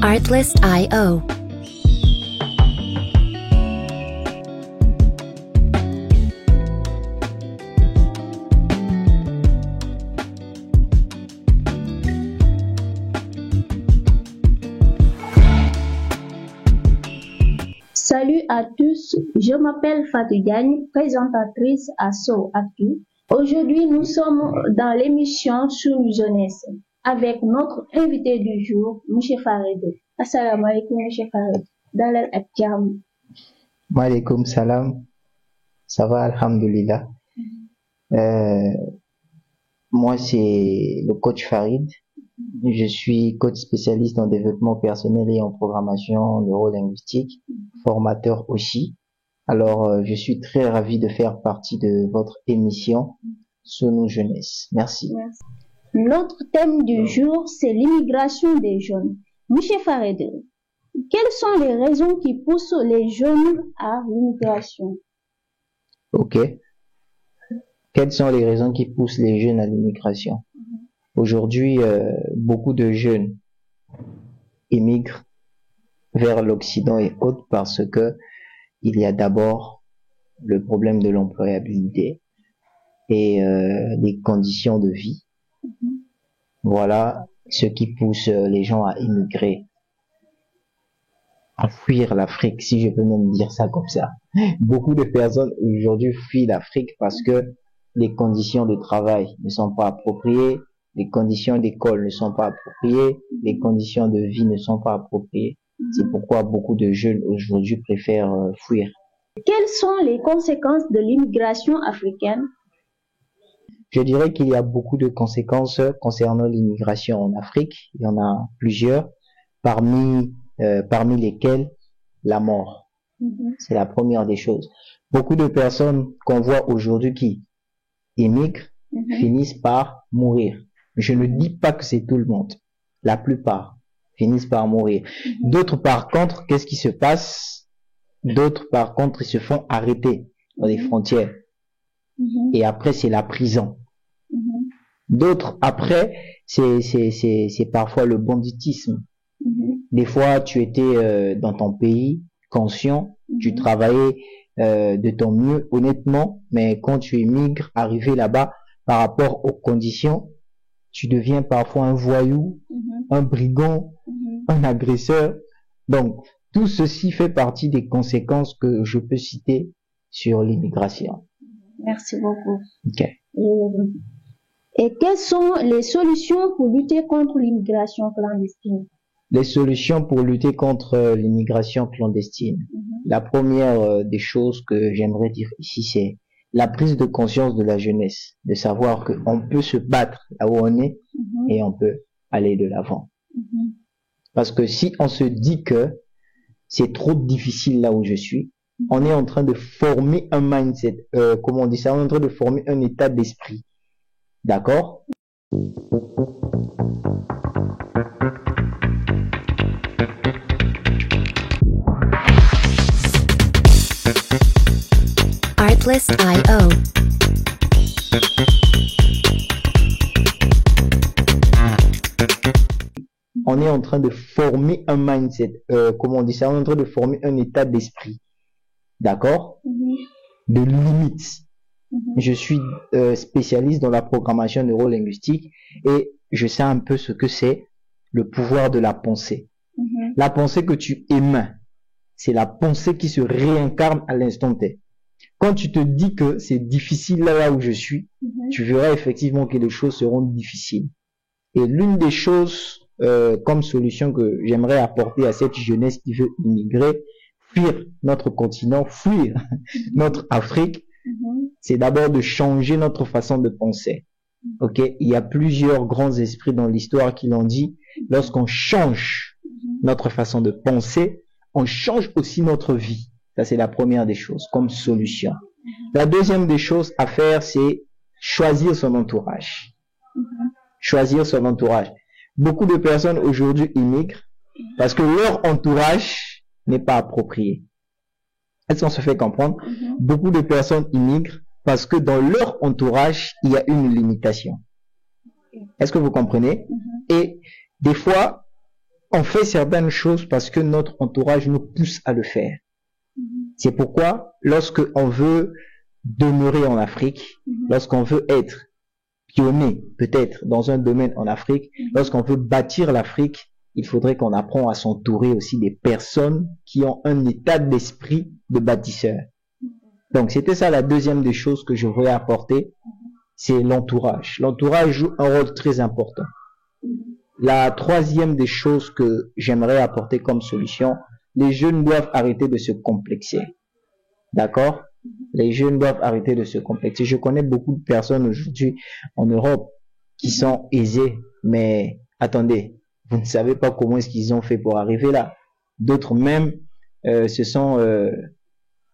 Artlist.io. Salut à tous, je m'appelle Fatou Diagne, présentatrice à Sow Actu. Aujourd'hui, nous sommes dans l'émission sur jeunesse avec notre invité du jour, M. Farid. Assalamu alaikum, M. Farid. Dalal ak jàmm. Maaleykum salam. Ça va, alhamdulillah. Moi, c'est le coach Farid. Je suis coach spécialiste en développement personnel et en programmation neurolinguistique, formateur aussi. Alors, je suis très ravi de faire partie de votre émission Sonou Jeunesse. Merci. Notre thème du jour, c'est l'immigration des jeunes. Monsieur Farid, quelles sont les raisons qui poussent les jeunes à l'immigration? Ok. Quelles sont les raisons qui poussent les jeunes à l'immigration? Aujourd'hui, beaucoup de jeunes émigrent vers l'Occident et autres parce que il y a d'abord le problème de l'employabilité et les conditions de vie. Voilà ce qui pousse les gens à émigrer, à fuir l'Afrique, si je peux même dire ça comme ça. Beaucoup de personnes aujourd'hui fuient l'Afrique parce que les conditions de travail ne sont pas appropriées, les conditions d'école ne sont pas appropriées, les conditions de vie ne sont pas appropriées. C'est pourquoi beaucoup de jeunes aujourd'hui préfèrent fuir. Quelles sont les conséquences de l'immigration africaine? Je dirais qu'il y a beaucoup de conséquences concernant l'immigration en Afrique. Il y en a plusieurs, parmi lesquelles la mort. C'est la première des choses. Beaucoup de personnes qu'on voit aujourd'hui qui émigrent finissent par mourir. Je ne dis pas que c'est tout le monde. La plupart finissent par mourir. D'autres, par contre, qu'est-ce qui se passe? D'autres, par contre, ils se font arrêter dans les frontières. Et après, c'est la prison. D'autres, après, c'est parfois le banditisme. Des fois, tu étais dans ton pays, conscient, tu travaillais de ton mieux, honnêtement, mais quand tu émigres, arrivé là-bas, par rapport aux conditions, tu deviens parfois un voyou, un brigand, un agresseur. Donc, tout ceci fait partie des conséquences que je peux citer sur l'immigration. Merci beaucoup. Ok. Et quelles sont les solutions pour lutter contre l'immigration clandestine? Les solutions pour lutter contre l'immigration clandestine. La première des choses que j'aimerais dire ici, c'est la prise de conscience de la jeunesse, de savoir qu'on peut se battre là où on est et on peut aller de l'avant. Parce que si on se dit que c'est trop difficile là où je suis, on est en train de former un mindset, comment on dit ça, on est en train de former un état d'esprit. D'accord? Artlist.io. On est en train de former un mindset, comment on dit ça, on est en train de former un état d'esprit. D'accord? De limite. Je suis spécialiste dans la programmation neurolinguistique et je sais un peu ce que c'est le pouvoir de la pensée. La pensée que tu émets, c'est la pensée qui se réincarne à l'instant T. Quand tu te dis que c'est difficile là où je suis, tu verras effectivement que les choses seront difficiles. Et l'une des choses comme solution que j'aimerais apporter à cette jeunesse qui veut immigrer, fuir notre continent, fuir notre Afrique, c'est d'abord de changer notre façon de penser. Ok, il y a plusieurs grands esprits dans l'histoire qui l'ont dit. Lorsqu'on change notre façon de penser, on change aussi notre vie. Ça, c'est la première des choses comme solution. La deuxième des choses à faire, c'est choisir son entourage. Choisir son entourage. Beaucoup de personnes aujourd'hui immigrent parce que leur entourage n'est pas approprié. Est-ce qu'on se fait comprendre? Beaucoup de personnes immigrent parce que dans leur entourage, il y a une limitation. Est-ce que vous comprenez? Et des fois, on fait certaines choses parce que notre entourage nous pousse à le faire. C'est pourquoi, lorsque on veut demeurer en Afrique, lorsqu'on veut être pionnier, peut-être, dans un domaine en Afrique, lorsqu'on veut bâtir l'Afrique, il faudrait qu'on apprenne à s'entourer aussi des personnes qui ont un état d'esprit de bâtisseur. Donc, c'était ça la deuxième des choses que je voulais apporter, c'est l'entourage. L'entourage joue un rôle très important. La troisième des choses que j'aimerais apporter comme solution, les jeunes doivent arrêter de se complexer. D'accord? Les jeunes doivent arrêter de se complexer. Je connais beaucoup de personnes aujourd'hui en Europe qui sont aisées, mais attendez, vous ne savez pas comment est-ce qu'ils ont fait pour arriver là. D'autres même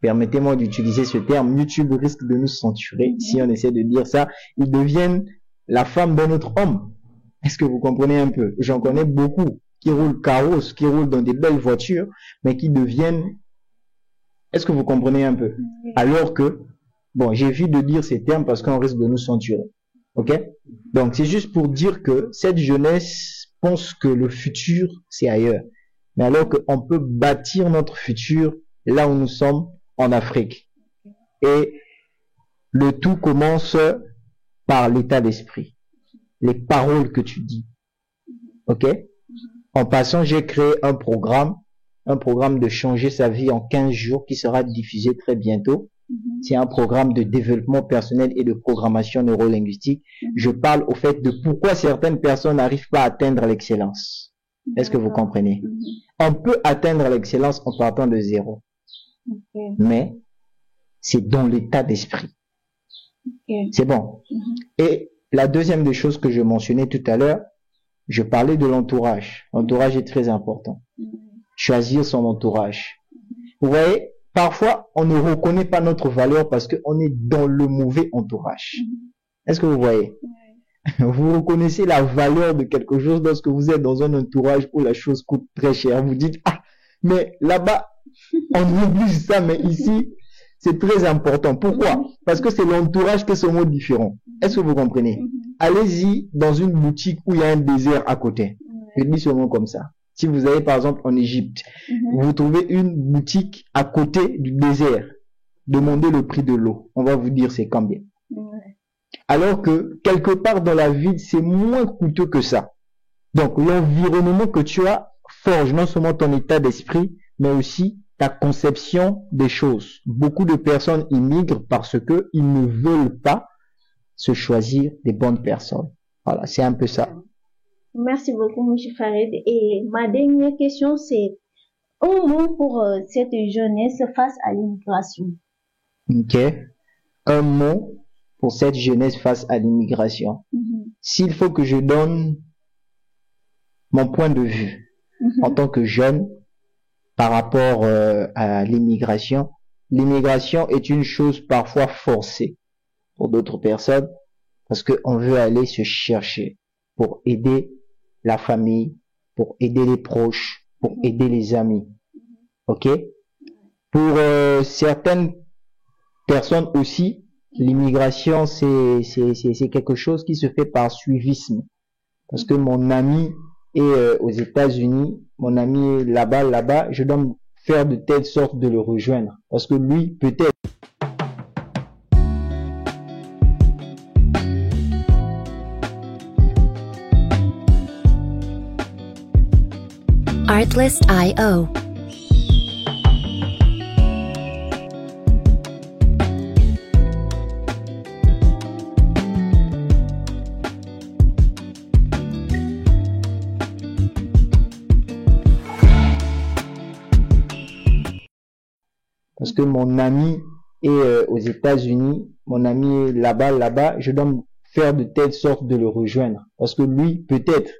permettez-moi d'utiliser ce terme, YouTube risque de nous censurer si on essaie de dire ça. Ils deviennent la femme d'un autre homme. Est-ce que vous comprenez un peu? J'en connais beaucoup qui roulent carrosse, qui roulent dans des belles voitures, mais qui deviennent... Est-ce que vous comprenez un peu? Alors que, bon, j'évite de dire ces termes parce qu'on risque de nous censurer. Ok? Donc, c'est juste pour dire que cette jeunesse pense que le futur, c'est ailleurs. Mais alors qu'on peut bâtir notre futur là où nous sommes, en Afrique. Et le tout commence par l'état d'esprit. Les paroles que tu dis. Ok? En passant, j'ai créé un programme de changer sa vie en 15 jours qui sera diffusé très bientôt. C'est un programme de développement personnel et de programmation neurolinguistique. Je parle au fait de pourquoi certaines personnes n'arrivent pas à atteindre l'excellence. Est-ce que vous comprenez? On peut atteindre l'excellence en partant de zéro. Mais c'est dans l'état d'esprit. C'est bon. Et la deuxième des choses que je mentionnais tout à l'heure, je parlais de l'entourage. L'entourage est très important. Choisir son entourage. Vous voyez, parfois, on ne reconnaît pas notre valeur parce qu'on est dans le mauvais entourage. Est-ce que vous voyez? Vous reconnaissez la valeur de quelque chose lorsque vous êtes dans un entourage où la chose coûte très cher. Vous dites, ah, mais là-bas, on oublie ça, mais ici, c'est très important. Pourquoi? Parce que c'est l'entourage qui est ce mot différent. Est-ce que vous comprenez? Allez-y dans une boutique où il y a un désert à côté. Je dis ce mot comme ça. Si vous allez par exemple en Égypte, vous trouvez une boutique à côté du désert. Demandez le prix de l'eau. On va vous dire c'est combien. Alors que quelque part dans la ville, c'est moins coûteux que ça. Donc l'environnement que tu as forge non seulement ton état d'esprit, mais aussi ta conception des choses. Beaucoup de personnes immigrent parce que ils ne veulent pas se choisir des bonnes personnes. Voilà, c'est un peu ça. Merci beaucoup, M. Farid. Et ma dernière question, c'est un mot pour cette jeunesse face à l'immigration. Ok. Un mot pour cette jeunesse face à l'immigration. S'il faut que je donne mon point de vue en tant que jeune par rapport à l'immigration, l'immigration est une chose parfois forcée pour d'autres personnes parce qu'on veut aller se chercher pour aider la famille, pour aider les proches, pour aider les amis. Ok? Pour certaines personnes aussi, l'immigration c'est quelque chose qui se fait par suivisme. Parce que mon ami est aux États-Unis, mon ami est là-bas, je dois me faire de telle sorte de le rejoindre. Parce que lui, peut-être. Artlist.io. Parce que mon ami est aux États-Unis, mon ami est là-bas, je dois me faire de telle sorte de le rejoindre. Parce que lui, peut-être,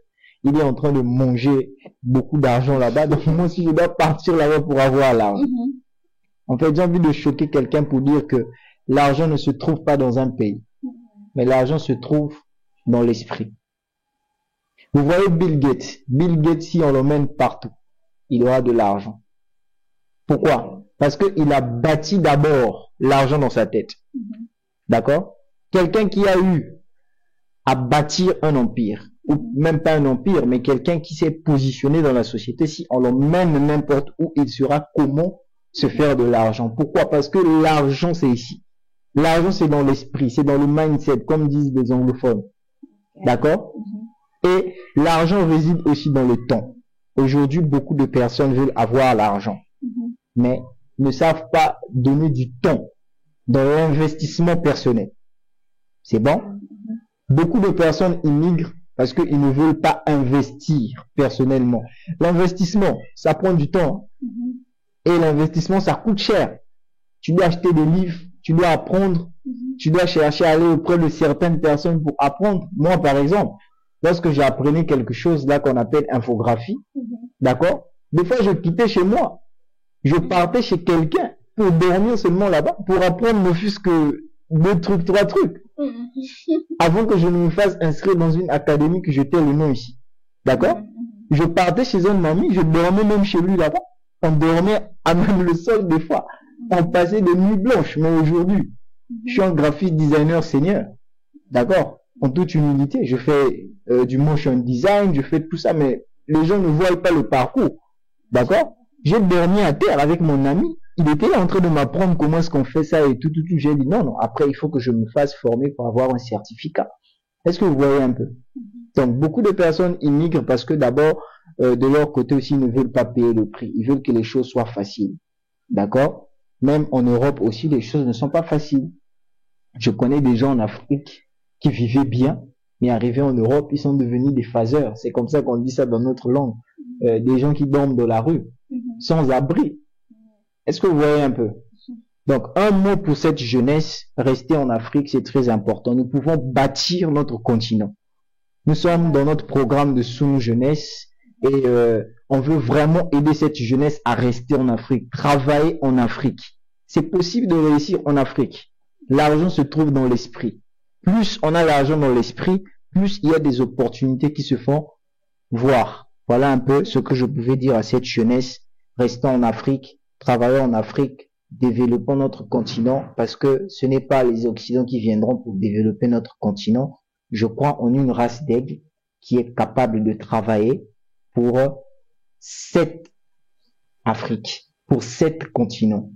il est en train de manger beaucoup d'argent là-bas, donc moi aussi je dois partir là-bas pour avoir l'argent. En fait, j'ai envie de choquer quelqu'un pour dire que l'argent ne se trouve pas dans un pays, mais l'argent se trouve dans l'esprit. Vous voyez Bill Gates. Bill Gates, si on l'emmène partout, il aura de l'argent. Pourquoi? Parce qu'il a bâti d'abord l'argent dans sa tête. D'accord? Quelqu'un qui a eu à bâtir un empire, ou même pas un empire, mais quelqu'un qui s'est positionné dans la société, si on l'emmène n'importe où, il saura comment se faire de l'argent. Pourquoi? Parce que l'argent, c'est ici. L'argent, c'est dans l'esprit, c'est dans le mindset, comme disent les anglophones. D'accord? Et l'argent réside aussi dans le temps. Aujourd'hui, beaucoup de personnes veulent avoir l'argent, mais ne savent pas donner du temps dans l'investissement personnel. C'est bon? Beaucoup de personnes immigrent parce qu'ils ne veulent pas investir personnellement. L'investissement, ça prend du temps. Et l'investissement, ça coûte cher. Tu dois acheter des livres, tu dois apprendre, tu dois chercher à aller auprès de certaines personnes pour apprendre. Moi, par exemple, lorsque j'apprenais quelque chose là qu'on appelle infographie, d'accord? Des fois, je quittais chez moi. Je partais chez quelqu'un pour dormir seulement là-bas, pour apprendre ne fût-ce que 2 trucs, 3 trucs. Avant que je ne me fasse inscrire dans une académie que je tais le nom ici. D'accord? Je partais chez un ami, je dormais même chez lui là-bas. On dormait à même le sol des fois. On passait des nuits blanches. Mais aujourd'hui, je suis un graphic designer senior. D'accord? En toute humilité, je fais du motion design, je fais tout ça, mais les gens ne voient pas le parcours. D'accord? J'ai dormi à terre avec mon ami. Il était là en train de m'apprendre comment est-ce qu'on fait ça et tout. J'ai dit non, après il faut que je me fasse former pour avoir un certificat. Est-ce que vous voyez un peu? Donc beaucoup de personnes immigrent parce que d'abord, de leur côté aussi, ils ne veulent pas payer le prix. Ils veulent que les choses soient faciles. D'accord? Même en Europe aussi, les choses ne sont pas faciles. Je connais des gens en Afrique qui vivaient bien, mais arrivés en Europe, ils sont devenus des phaseurs. C'est comme ça qu'on dit ça dans notre langue. Des gens qui dorment dans la rue, sans abri. Est-ce que vous voyez un peu? Donc, un mot pour cette jeunesse, rester en Afrique, c'est très important. Nous pouvons bâtir notre continent. Nous sommes dans notre programme de Sunu Jeunesse et on veut vraiment aider cette jeunesse à rester en Afrique, travailler en Afrique. C'est possible de réussir en Afrique. L'argent se trouve dans l'esprit. Plus on a l'argent dans l'esprit, plus il y a des opportunités qui se font voir. Voilà un peu ce que je pouvais dire à cette jeunesse. Restons en Afrique, travaillons en Afrique, développons notre continent, parce que ce n'est pas les Occidentaux qui viendront pour développer notre continent. Je crois en une race d'aigles qui est capable de travailler pour cette Afrique, pour cet continent,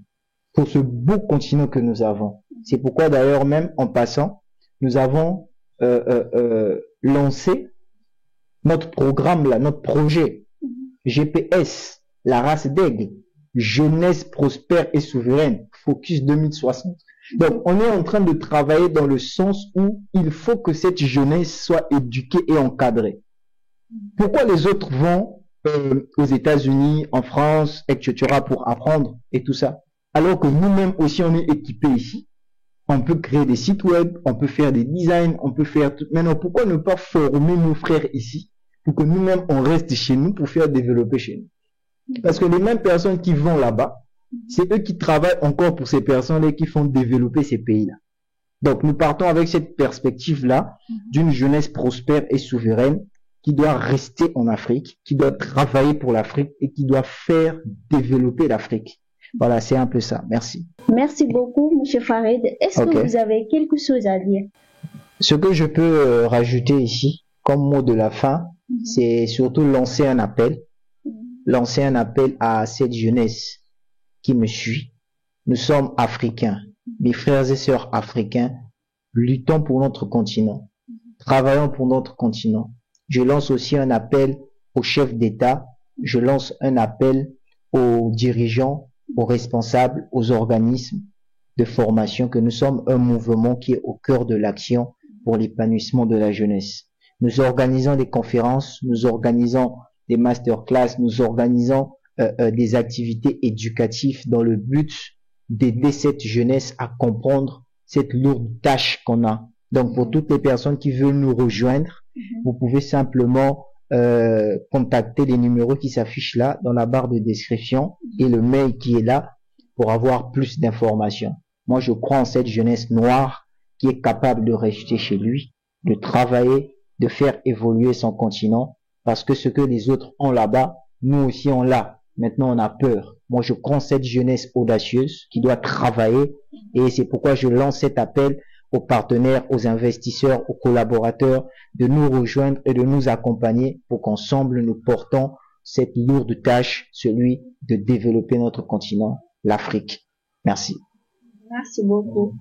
pour ce beau continent que nous avons. C'est pourquoi d'ailleurs même en passant, nous avons lancé notre programme là, notre projet GPS, la race d'aigle, jeunesse prospère et souveraine, Focus 2060. Donc, on est en train de travailler dans le sens où il faut que cette jeunesse soit éduquée et encadrée. Pourquoi les autres vont aux États-Unis, en France, etc. pour apprendre et tout ça, alors que nous-mêmes aussi on est équipés ici? On peut créer des sites web, on peut faire des designs, on peut faire tout. Maintenant, pourquoi ne pas former nos frères ici pour que nous-mêmes on reste chez nous pour faire développer chez nous? Parce que les mêmes personnes qui vont là-bas, c'est eux qui travaillent encore pour ces personnes-là qui font développer ces pays-là. Donc, nous partons avec cette perspective-là d'une jeunesse prospère et souveraine qui doit rester en Afrique, qui doit travailler pour l'Afrique et qui doit faire développer l'Afrique. Voilà, c'est un peu ça. Merci. Merci beaucoup, M. Farid. Est-ce que vous avez quelque chose à dire? Ce que je peux rajouter ici, comme mot de la fin, c'est surtout lancer un appel. Lancer un appel à cette jeunesse qui me suit. Nous sommes africains, mes frères et sœurs africains, luttons pour notre continent, travaillons pour notre continent. Je lance aussi un appel aux chefs d'État, je lance un appel aux dirigeants, aux responsables, aux organismes de formation, que nous sommes un mouvement qui est au cœur de l'action pour l'épanouissement de la jeunesse. Nous organisons des conférences, nous organisons des masterclass, nous organisons des activités éducatives dans le but d'aider cette jeunesse à comprendre cette lourde tâche qu'on a. Donc pour toutes les personnes qui veulent nous rejoindre, vous pouvez simplement contacter les numéros qui s'affichent là dans la barre de description et le mail qui est là pour avoir plus d'informations. Moi je crois en cette jeunesse noire qui est capable de rester chez lui, de travailler, de faire évoluer son continent, parce que ce que les autres ont là-bas, nous aussi on l'a. Maintenant on a peur. Moi je crois en cette jeunesse audacieuse qui doit travailler et c'est pourquoi je lance cet appel aux partenaires, aux investisseurs, aux collaborateurs de nous rejoindre et de nous accompagner pour qu'ensemble nous portons cette lourde tâche, celui de développer notre continent, l'Afrique. Merci. Merci beaucoup.